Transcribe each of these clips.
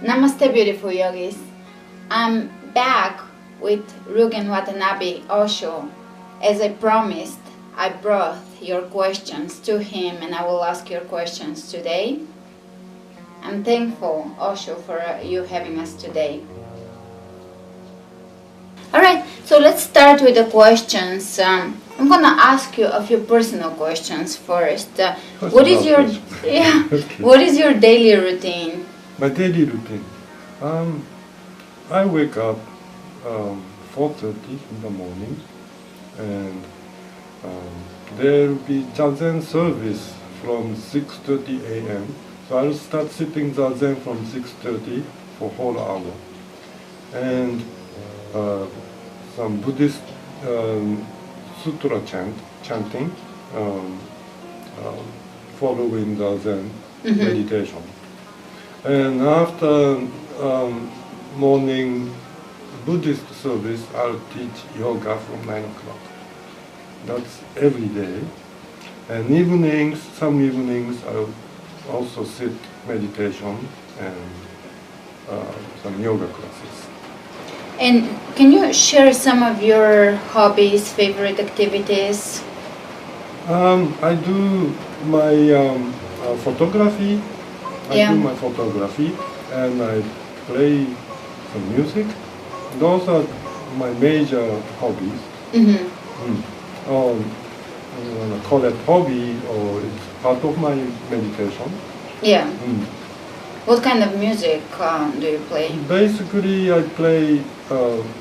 Namaste, beautiful yogis. I'm back with Ryugen Watanabe Osho. As I promised, I brought your questions to him and I will ask your questions today. I'm thankful, Osho, for you having us today. Alright, so let's start with the questions. I'm going to ask you a few personal questions first. What is your What is your daily routine? My daily routine. I wake up 4:30 in the morning, and there will be Zazen service from 6:30 a.m. So I'll start sitting Zazen from 6:30 for a whole hour, and some Buddhist sutra chanting, following the Zen meditation. And after morning Buddhist service, I'll teach yoga from 9 o'clock. That's every day. And evenings, some evenings, I'll also sit meditation and some yoga classes. And can you share some of your hobbies, favorite activities? I do my photography. I do my photography, and I play some music. Those are my major hobbies. Or you want to call it hobby, or it's part of my meditation. Yeah. What kind of music do you play? Basically, I play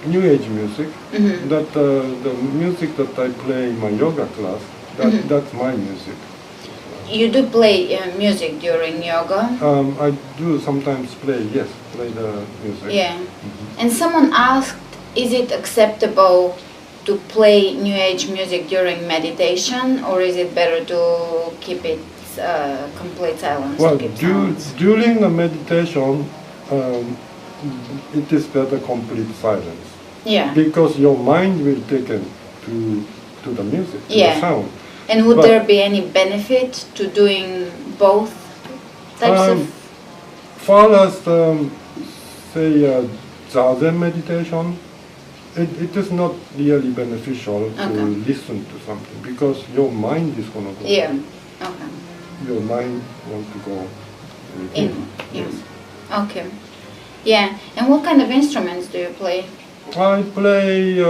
New Age music. That the music that I play in my yoga class, that's my music. You do play music during yoga? I do sometimes play the music. Yeah. And someone asked, is it acceptable to play New Age music during meditation, or is it better to keep it complete silence? Well, during the meditation, it is better complete silence. Yeah. Because your mind will take in to the music, to the sound. And would there be any benefit to doing both types of? Far as say Zazen meditation, it is not really beneficial to listen to something, because your mind is going to go. Yeah. Okay. Your mind wants to go in. Yes. Okay. Yeah. And what kind of instruments do you play? I play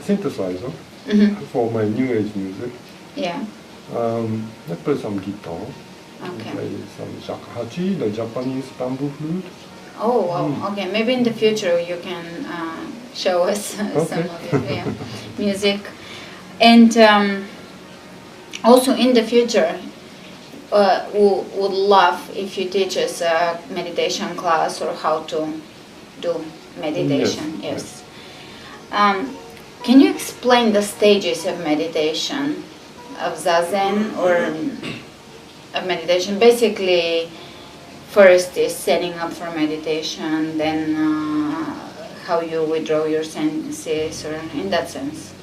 synthesizer for my New Age music. Yeah. I play some guitar. Okay. I play some shakuhachi, the Japanese bamboo flute. Oh, wow. Okay. Maybe in the future you can show us some of your music. And also in the future, would love if you teach us a meditation class or how to do meditation. Yes. Can you explain the stages of meditation, of Zazen or of meditation? Basically, first is setting up for meditation, then how you withdraw your senses, or in that sense.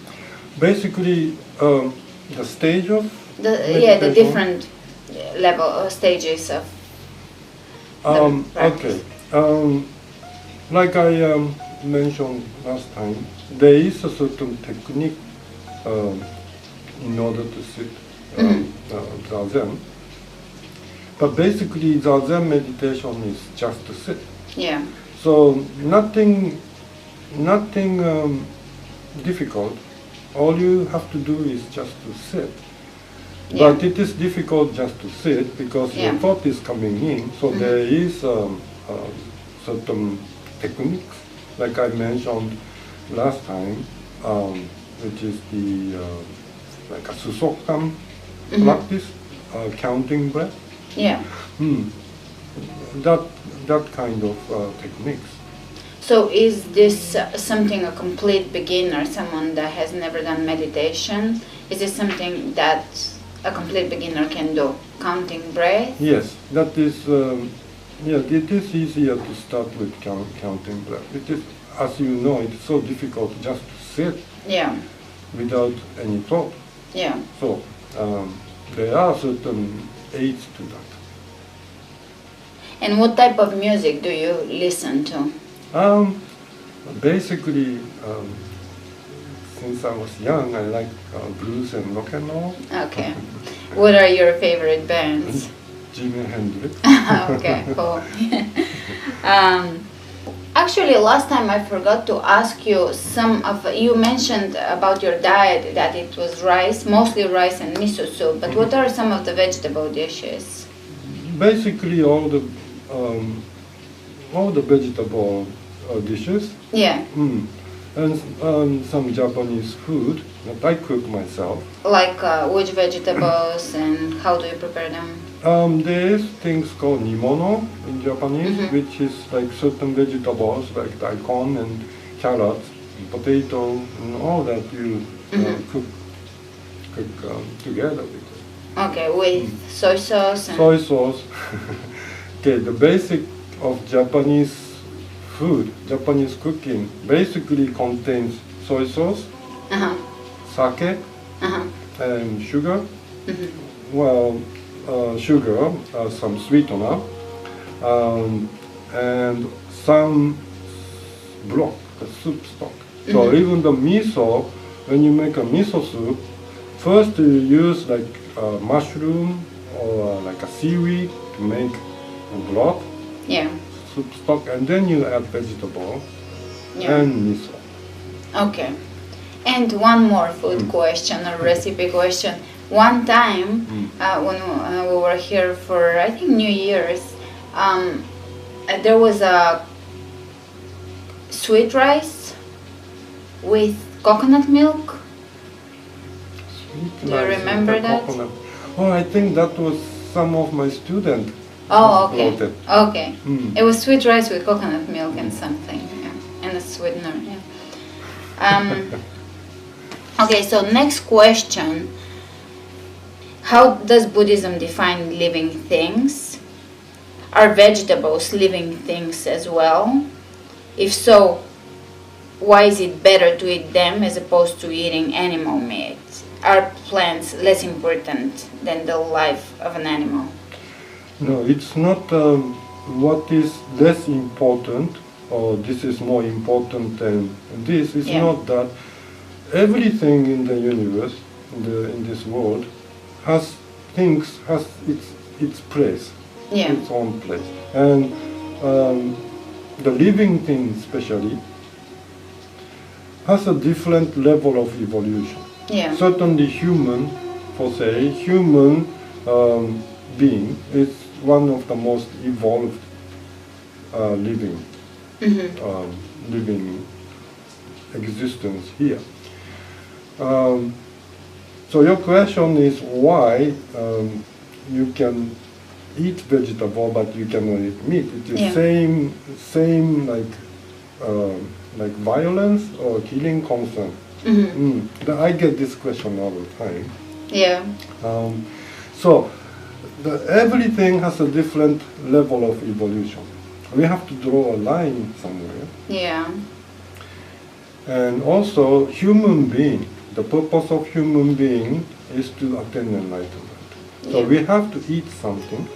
Basically, the stage of meditation? The different level or stages of the practice. Okay. Like I mentioned last time, there is a certain technique in order to sit Zazen. But basically, Zazen meditation is just to sit. Yeah. So nothing difficult. All you have to do is just to sit. Yeah. But it is difficult just to sit because your thought is coming in. So there is certain techniques, like I mentioned last time, which is the like a Sucitto practice, counting breath. Yeah. That kind of techniques. So is this something a complete beginner, someone that has never done meditation? Is this something that a complete beginner can do? Counting breath? Yes, that is. It is easier to start with counting breath. It is, as you know, it's so difficult just to sit without any thought. Yeah. So there are certain aids to that. And what type of music do you listen to? Basically, since I was young, I like blues and rock and roll. Okay. What are your favorite bands? Jimi Hendrix. Okay, cool. Actually, last time I forgot to ask you you mentioned about your diet that it was rice, mostly rice and miso soup, but what are some of the vegetable dishes? Basically, all the vegetable dishes. Yeah. And some Japanese food that I cook myself. Like which vegetables and how do you prepare them? There's things called nimono in Japanese, which is like certain vegetables like daikon and carrots, and potato, and all that you cook together with it. Okay, with soy sauce. And soy sauce. Okay, the basic of Japanese food, Japanese cooking, basically contains soy sauce, sake, and sugar. Well, sugar, some sweetener, and some broth, the soup stock. So even the miso, when you make a miso soup, first you use like mushroom or like a seaweed to make a broth, soup stock, and then you add vegetable and miso. Okay. And one more food question or recipe question. One time when we were here for, I think, New Year's, there was a sweet rice with coconut milk. Do you remember that? Coconut. Oh, I think that was some of my students. Oh, okay. Wrote it. Okay. It was sweet rice with coconut milk and something, and a sweetener. Okay, so next question. How does Buddhism define living things? Are vegetables living things as well? If so, why is it better to eat them as opposed to eating animal meat? Are plants less important than the life of an animal? No, it's not what is less important or this is more important than this. It's not that. Everything in the universe, in this world, has its place, its own place. And the living thing especially has a different level of evolution. Certainly human being is one of the most evolved living existence here. So your question is why you can eat vegetable but you cannot eat meat. It is same like violence or killing concern. I get this question all the time. So everything has a different level of evolution. We have to draw a line somewhere. And also human being. The purpose of human being is to attain enlightenment. So we have to eat something.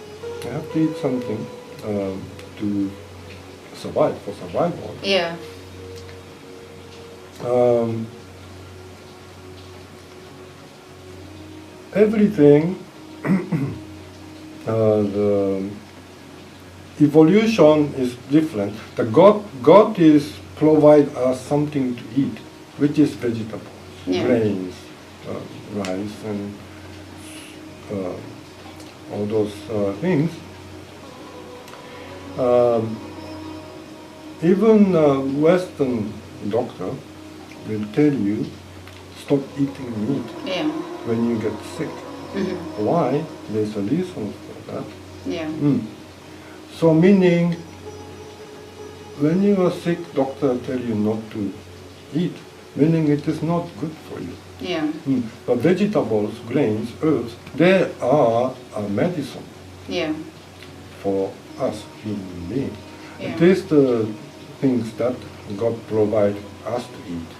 We have to eat something to survive, for survival. Everything, the evolution is different. The God is provide us something to eat, which is vegetable. Grains, rice, and all those things. Even Western doctor will tell you stop eating meat when you get sick. Why? There's a reason for that. So meaning, when you are sick, doctor tell you not to eat. Meaning it is not good for you. But vegetables, grains, herbs, they are a medicine for us human beings. It is the things that God provide us to eat.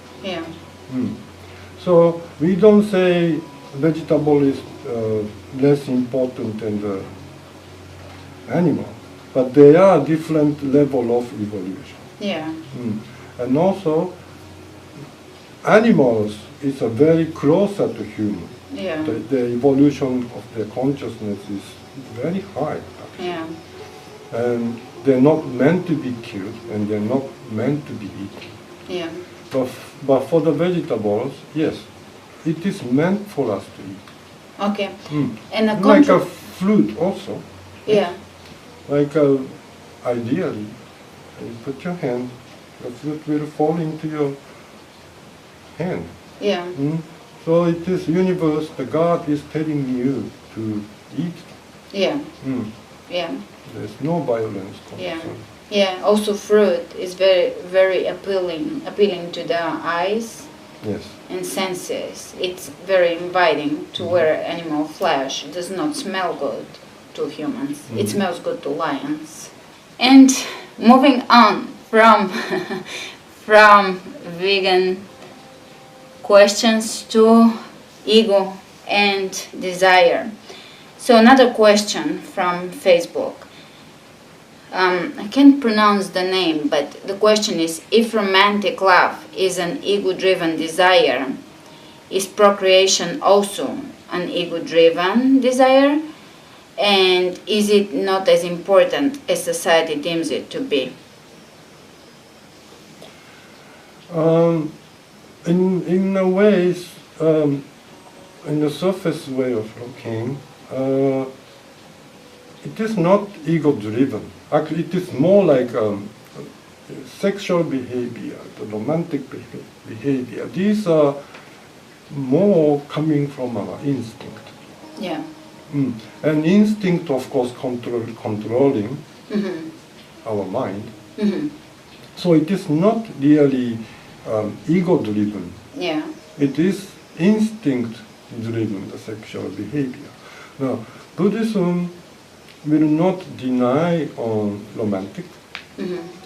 So we don't say vegetable is less important than the animal. but they are different level of evolution. Yeah. And also, animals is a very closer to human. Yeah. The evolution of their consciousness is very high, actually. Yeah. And they're not meant to be killed, and they're not meant to be eaten. Yeah. But for the vegetables, yes, it is meant for us to eat. Okay. And like a fruit also. Yeah. Like ideally, you put your hand, the fruit will fall into your hand. Yeah. So it is universe, the God is telling you to eat. Yeah. Yeah. There's no violence Yeah. concern. Yeah. Also, fruit is very, very appealing to the eyes Yes. and senses. It's very inviting to where animal flesh does not smell good to humans. It smells good to lions. And moving on from vegan questions to ego and desire. So another question from Facebook. I can't pronounce the name, but the question is, if romantic love is an ego-driven desire, is procreation also an ego-driven desire? And is it not as important as society deems it to be? In a way, in the surface way of looking, it is not ego-driven. Actually, it is more like sexual behavior, the romantic behavior. These are more coming from our instinct. Yeah. And instinct, of course, controlling our mind. So it is not really ego-driven. Yeah. It is instinct-driven, the sexual behavior. Now, Buddhism will not deny on romantic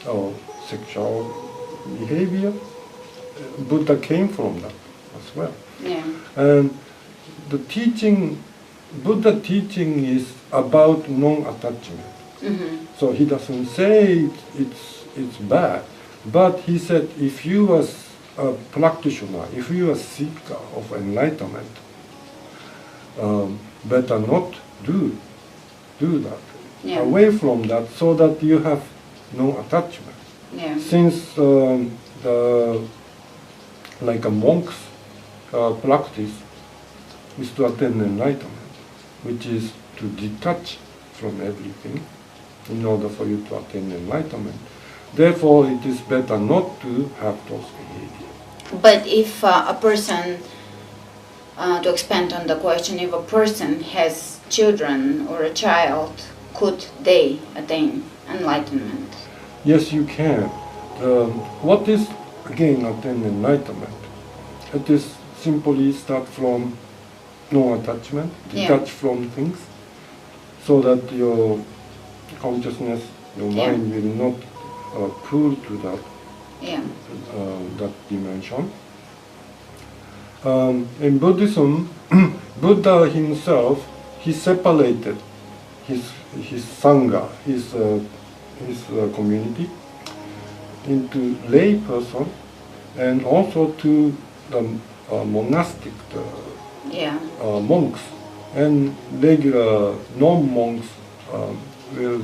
or sexual behavior. Buddha came from that as well. Yeah. And the teaching, Buddha teaching is about non-attachment. So he doesn't say it's bad, but he said if you are a practitioner, if you are a seeker of enlightenment, better not do that. Yeah. Away from that, so that you have no attachment. Yeah. Since like a monk's practice is to attain enlightenment, which is to detach from everything in order for you to attain enlightenment. Therefore, it is better not to have those behaviors. But if a person, to expand on the question, if a person has children or a child, could they attain enlightenment? Yes, you can. What is, again, attain enlightenment? It is simply start from no attachment, detach from things, so that your consciousness, your mind will not pull to that, that dimension. In Buddhism, Buddha himself, he separated his sangha, his community, into lay person, and also to the monastic monks, and regular non-monks will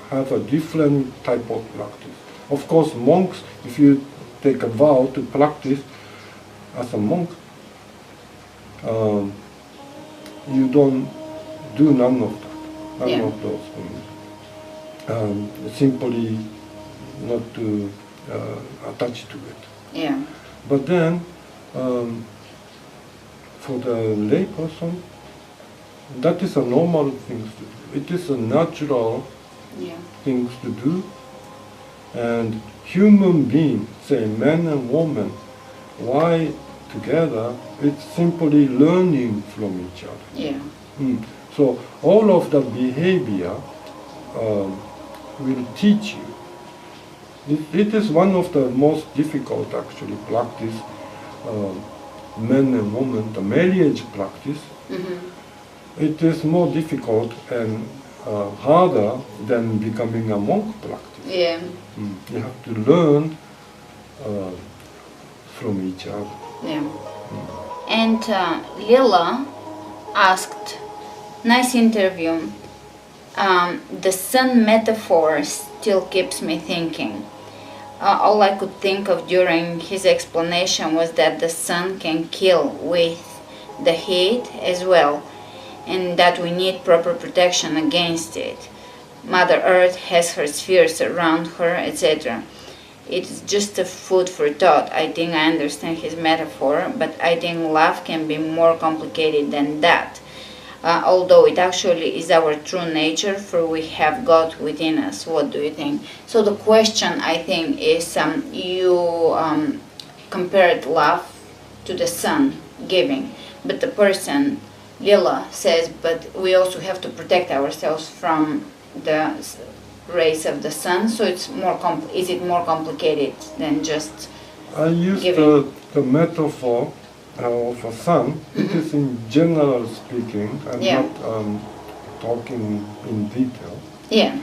have a different type of practice. Of course, monks, if you take a vow to practice as a monk, you don't do none of that, none of those things. Simply not to attach to it. Yeah. But then, for the lay person, that is a normal thing to do. It is a natural things to do. And human being, say man and woman, why together? It's simply learning from each other. Yeah. So all of the behavior will teach you. It is one of the most difficult, actually, practice, men and women, the marriage practice. It is more difficult, and harder than becoming a monk practice. Yeah. You have to learn from each other. Yeah. And Lila asked, nice interview. The sun metaphor still keeps me thinking. All I could think of during his explanation was that the sun can kill with the heat as well, and that we need proper protection against it. Mother Earth has her spheres around her, etc. It's just a food for thought. I think I understand his metaphor, but I think love can be more complicated than that. Although it actually is our true nature, for we have God within us. What do you think? So the question, I think, is you compared love to the sun giving, but the person, Lila, says, but we also have to protect ourselves from the rays of the sun. So it's more is it more complicated than just I use giving? the metaphor of a sun. It is in general speaking. I'm not talking in detail. Yeah.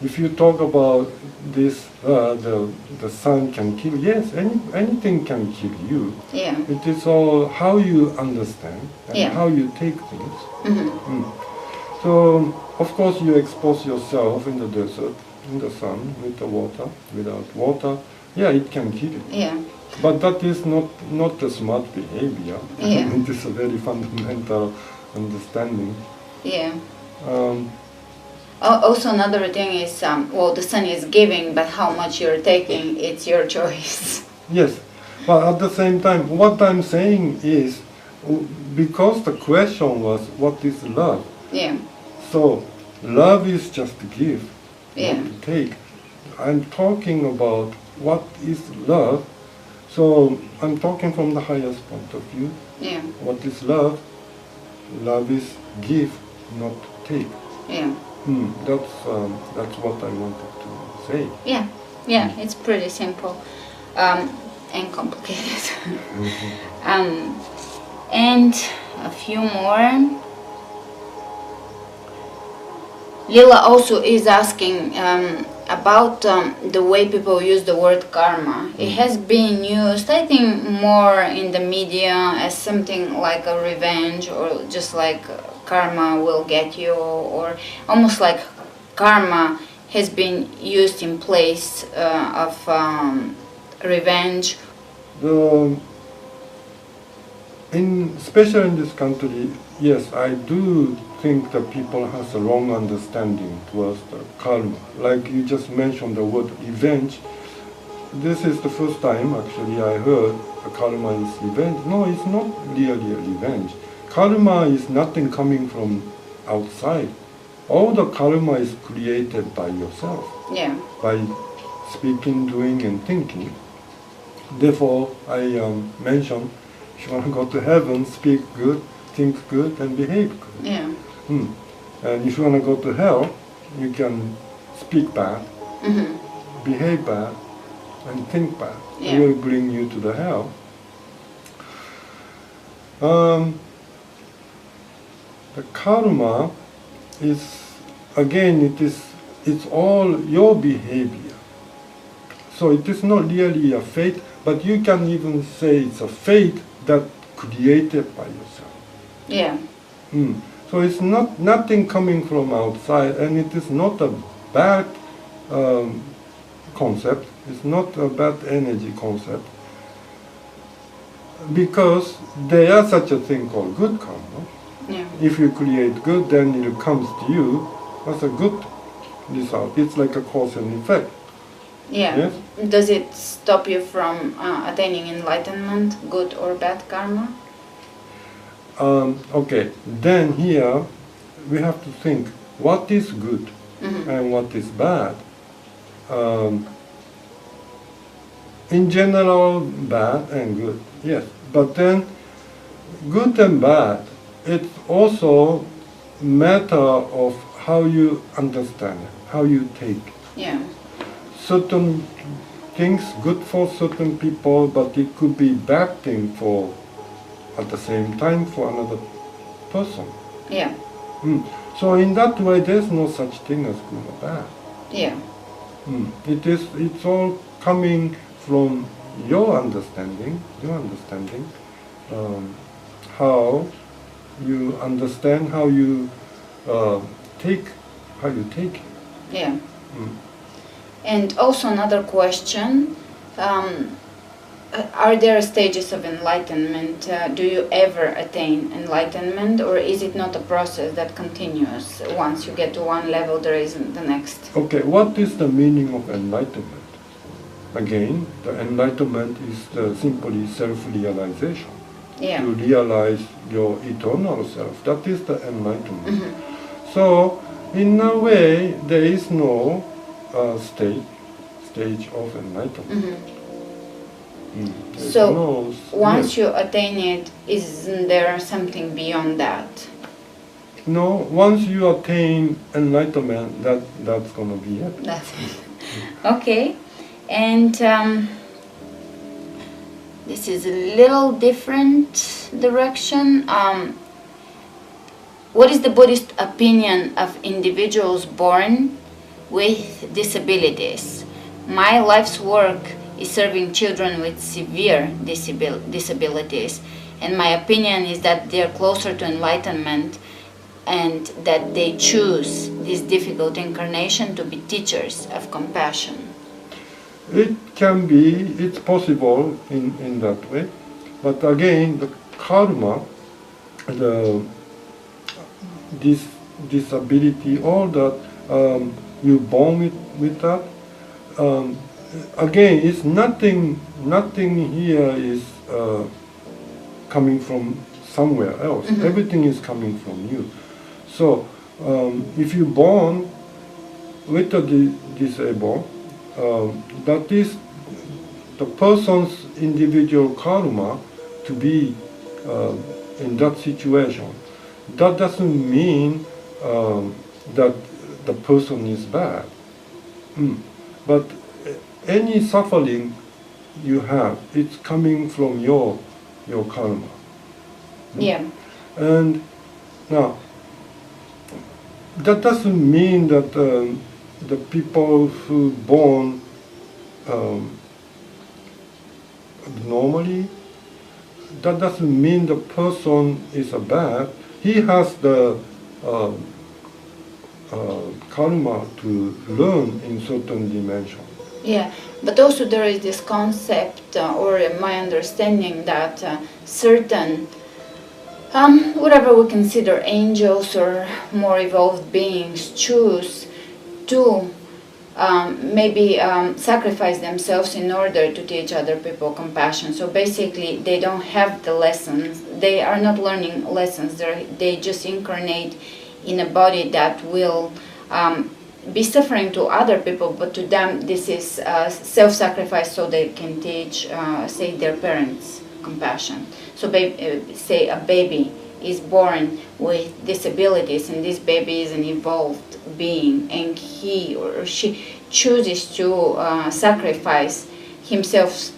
If you talk about this, the sun can kill. Yes, anything can kill you. Yeah. It is all how you understand and how you take things. So, of course, you expose yourself in the desert, in the sun, with the water. Without water, yeah, it can kill you. Yeah. But that is not a smart behavior. Yeah. It is a very fundamental understanding. Yeah. Also, another thing is, well, the sun is giving, but how much you're taking, it's your choice. Yes, but at the same time, what I'm saying is, because the question was, what is love? Yeah. So, love is just to give, Yeah. not to take. I'm talking about what is love. So, I'm talking from the highest point of view. Yeah. What is love? Love is give, not take. Yeah. That's what I wanted to say. Yeah. Yeah. It's pretty simple, and complicated. And a few more. Lila also is asking about the way people use the word karma. It has been used, I think, more in the media as something like a revenge, or just like karma will get you, or almost like karma has been used in place of revenge. Especially in this country, yes, I do think that people has a wrong understanding towards the karma. Like you just mentioned the word revenge. This is the first time actually I heard the karma is revenge. No, it's not really a revenge. Karma is nothing coming from outside. All the karma is created by yourself. Yeah. By speaking, doing, and thinking. Therefore, I mentioned, if you want to go to heaven, speak good, think good, and behave good. Yeah. And if you want to go to hell, you can speak bad, behave bad, and think bad. Yeah. It will bring you to the hell. The karma is, again, it's all your behavior. So it is not really a fate, but you can even say it's a fate that created by yourself. Yeah. So it's nothing coming from outside, and it is not a bad concept. It's not a bad energy concept, because there is such a thing called good karma. Yeah. If you create good, then it comes to you as a good result. It's like a cause and effect. Yeah. Yes? Does it stop you from attaining enlightenment, good or bad karma? Okay, then here we have to think what is good and what is bad. In general, bad and good, yes. But then good and bad, it's also matter of how you understand it, how you take it. Yeah. Certain things good for certain people, but it could be bad thing for, at the same time, for another person. Yeah. So in that way, there's no such thing as good or bad. Yeah. It's all coming from your understanding, how you understand, how you take it. Yeah. And also another question, are there stages of enlightenment? Do you ever attain enlightenment, or is it not a process that continues? Once you get to one level, there isn't the next. Okay, what is the meaning of enlightenment? Again, the enlightenment is simply self-realization. Yeah. To realize your eternal self. That is the enlightenment. So, in a way, there is no stage of enlightenment. So, once you attain it, isn't there something beyond that? No, once you attain enlightenment, that's going to be it. That's it. Okay. And this is a little different direction. What is the Buddhist opinion of individuals born with disabilities? My life's work is serving children with severe disabilities, and my opinion is that they are closer to enlightenment and that they choose this difficult incarnation to be teachers of compassion. It can be, it's possible in that way, but again, the karma, this disability, all that, you born with that, again, it's nothing here is coming from somewhere else. Everything is coming from you. So, if you're born with a disabled, that is the person's individual karma to be in that situation. That doesn't mean that the person is bad. But any suffering you have, it's coming from your karma. Yeah. And now, that doesn't mean that the people who born normally, that doesn't mean the person is a bad. He has the karma to learn in certain dimension. Yeah, but also there is this concept, or my understanding, that certain, whatever we consider angels or more evolved beings, choose to maybe sacrifice themselves in order to teach other people compassion. So basically, they don't have the lessons. They are not learning lessons. They just incarnate in a body that will be suffering to other people, but to them this is self-sacrifice so they can teach, say, their parents compassion. So say a baby is born with disabilities, and this baby is an evolved being, and he or she chooses to sacrifice himself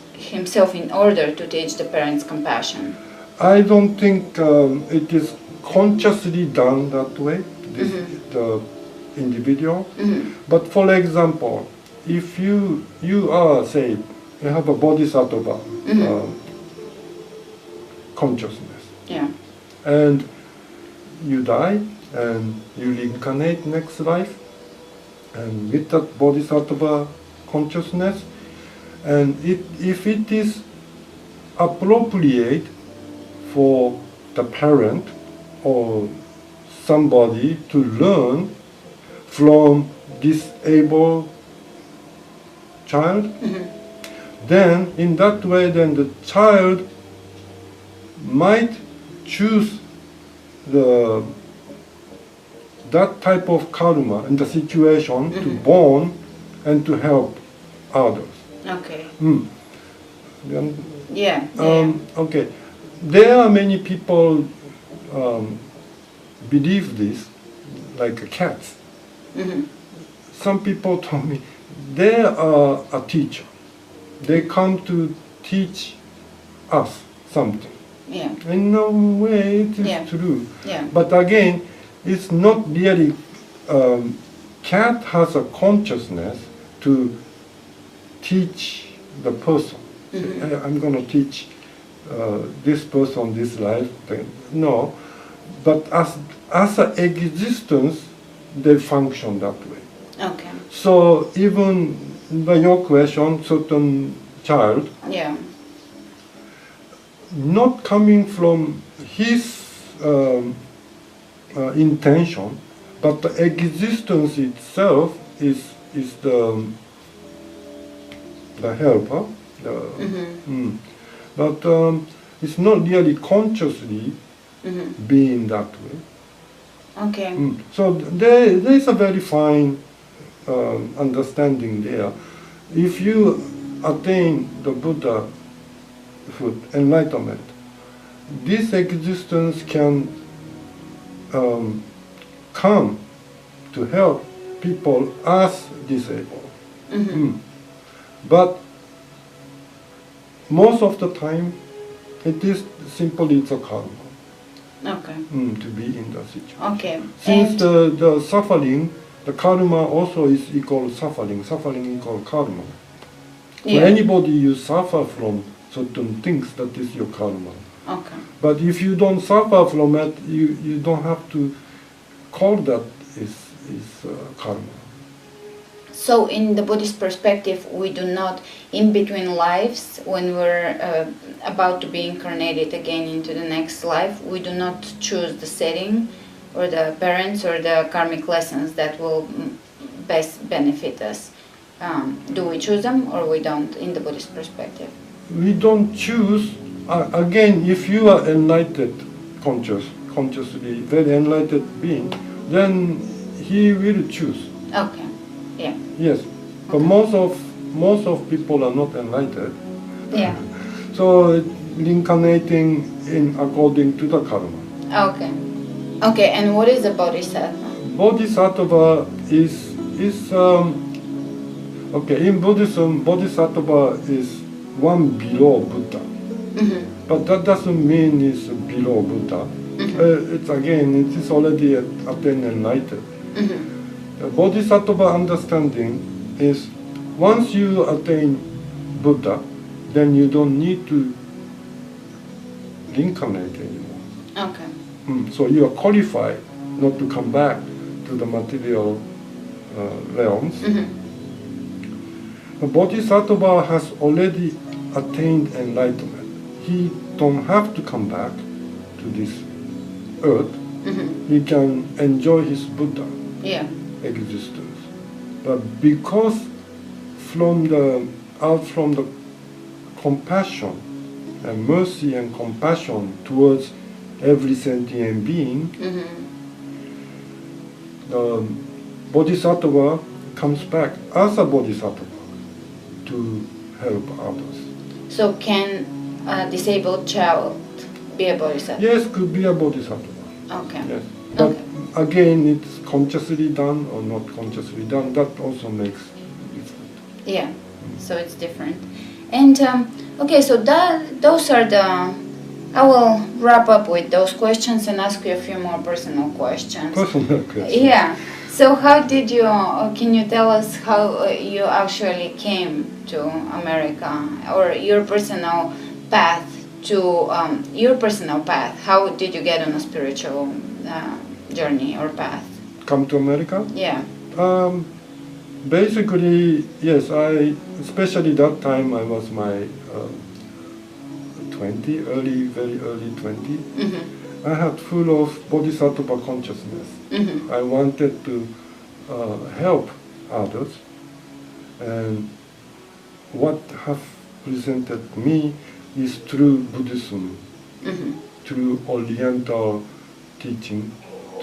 in order to teach the parents compassion. I don't think it is consciously done that way, the individual. But for example, if you are, say, you have a bodhisattva consciousness, yeah, and you die and you reincarnate next life, and with that bodhisattva consciousness, and if it is appropriate for the parent or somebody to learn from disabled child, then in that way, then the child might choose that type of karma in the situation to born and to help others. Okay. Then, Yeah. okay. There are many people believe this, like cats. Some people told me they are a teacher. They come to teach us something. Yeah. In a way, it is true. Yeah. But again, it's not really, cat has a consciousness to teach the person. Say, I'm going to teach this person this life. No, but as an existence, they function that way. Okay. So even by your question, certain child, Yeah. not coming from his intention, but the existence itself is the helper. But it's not really consciously being that way. Okay. So there is a very fine understanding there. If you attain the Buddhahood, enlightenment, this existence can come to help people as disabled. But most of the time, it is simply it's a karma. Okay. To be in that situation. Okay. Since the suffering, the karma also is equal suffering. Suffering equal karma. So anybody you suffer from certain things, that is your karma. Okay. But if you don't suffer from it, you don't have to call that is karma. So in the Buddhist perspective, we do not, in between lives, when we're about to be incarnated again into the next life, we do not choose the setting or the parents or the karmic lessons that will best benefit us. Do we choose them or we don't in the Buddhist perspective? We don't choose. Again, if you are enlightened, consciously, very enlightened being, then he will choose. Okay. Yeah. Yes, but most of people are not enlightened. Yeah. So reincarnating in according to the karma. Okay. Okay. And what is a bodhisattva? Bodhisattva is okay. In Buddhism, bodhisattva is one below Buddha. But that doesn't mean it's below Buddha. It's already attained enlightened. Bodhisattva understanding is once you attain Buddha, then you don't need to reincarnate anymore. Okay. So you are qualified not to come back to the material realms. The Bodhisattva has already attained enlightenment. He don't have to come back to this earth. He can enjoy his Buddha. Yeah. Existence, but because from the compassion and mercy and compassion towards every sentient being, the bodhisattva comes back as a bodhisattva to help others. So can a disabled child be a bodhisattva? Yes, could be a bodhisattva. Okay. Yes, but again, it's consciously done or not consciously done. That also makes difference. Yeah, so it's different. And okay, so those are the. I will wrap up with those questions and ask you a few more personal questions. Personal questions. Yeah. So how did you? Can you tell us how you actually came to America, or your personal path to your personal path? How did you get on a spiritual journey or path? Come to America? Yeah. Basically, yes. Especially that time, I was my 20, very early 20. I had full of bodhisattva consciousness. I wanted to help others, and what have presented me is through Buddhism, through Oriental teaching,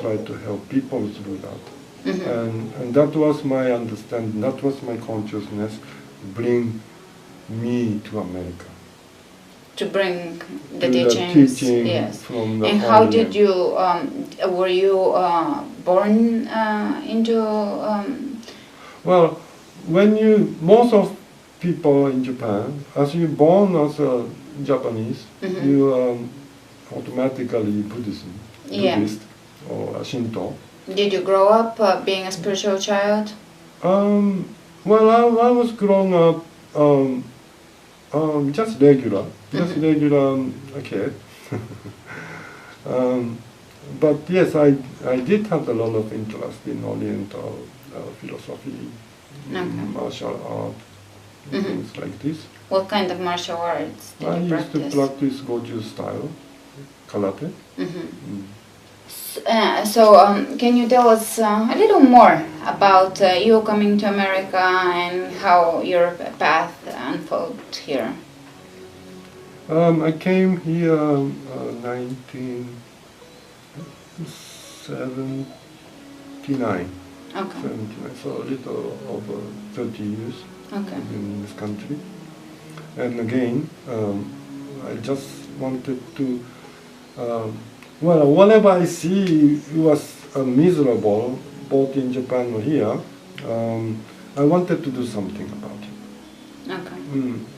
try to help people through that. And that was my understanding, that was my consciousness, bring me to America. To bring the To teachings, teaching yes. from the And how Orient. did you, were you born into... Well, most of people in Japan, as you're born as a Japanese, you automatically Buddhist. Yeah. or Shinto. Did you grow up being a spiritual child? Well, I was growing up just regular kid. But yes, I did have a lot of interest in Oriental philosophy, martial art, things like this. What kind of martial arts did I you used to practice Goju style, karate. So can you tell us a little more about you coming to America and how your path unfolded here? I came here 1979. Okay. 79, so a little over 30 years in this country. And again, I just wanted to, well, whatever I see was miserable, both in Japan or here, I wanted to do something about it. Okay.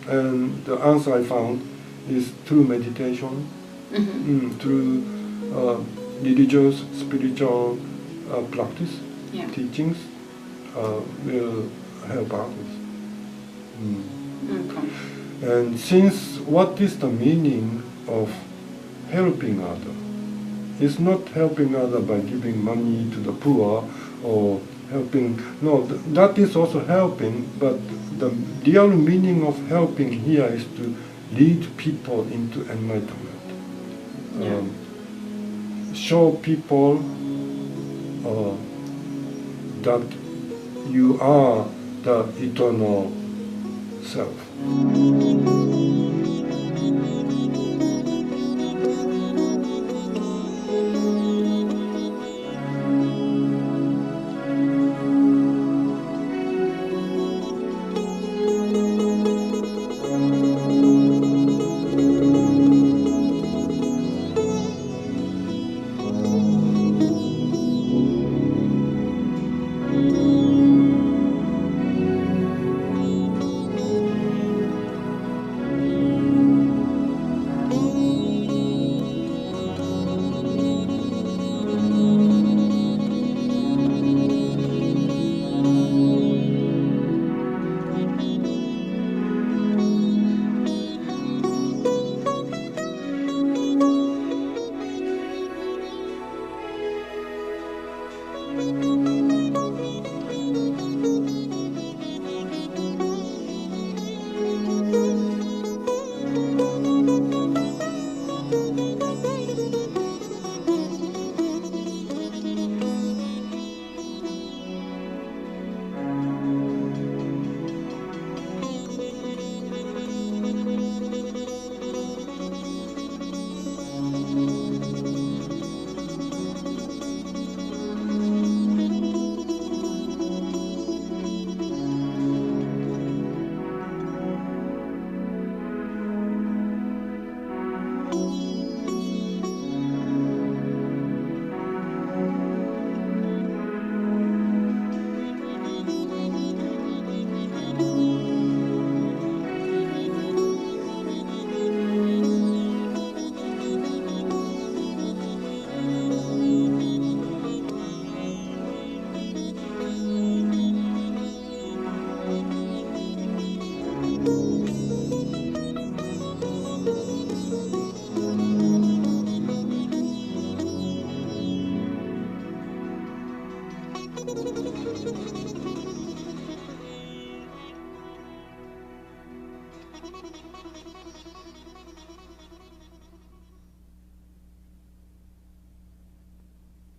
And the answer I found is through meditation, through religious, spiritual practice, teachings will help others. Okay. And since what is the meaning of helping others? It's not helping others by giving money to the poor or helping, no, that is also helping, but the real meaning of helping here is to lead people into enlightenment. Show people that you are the eternal self.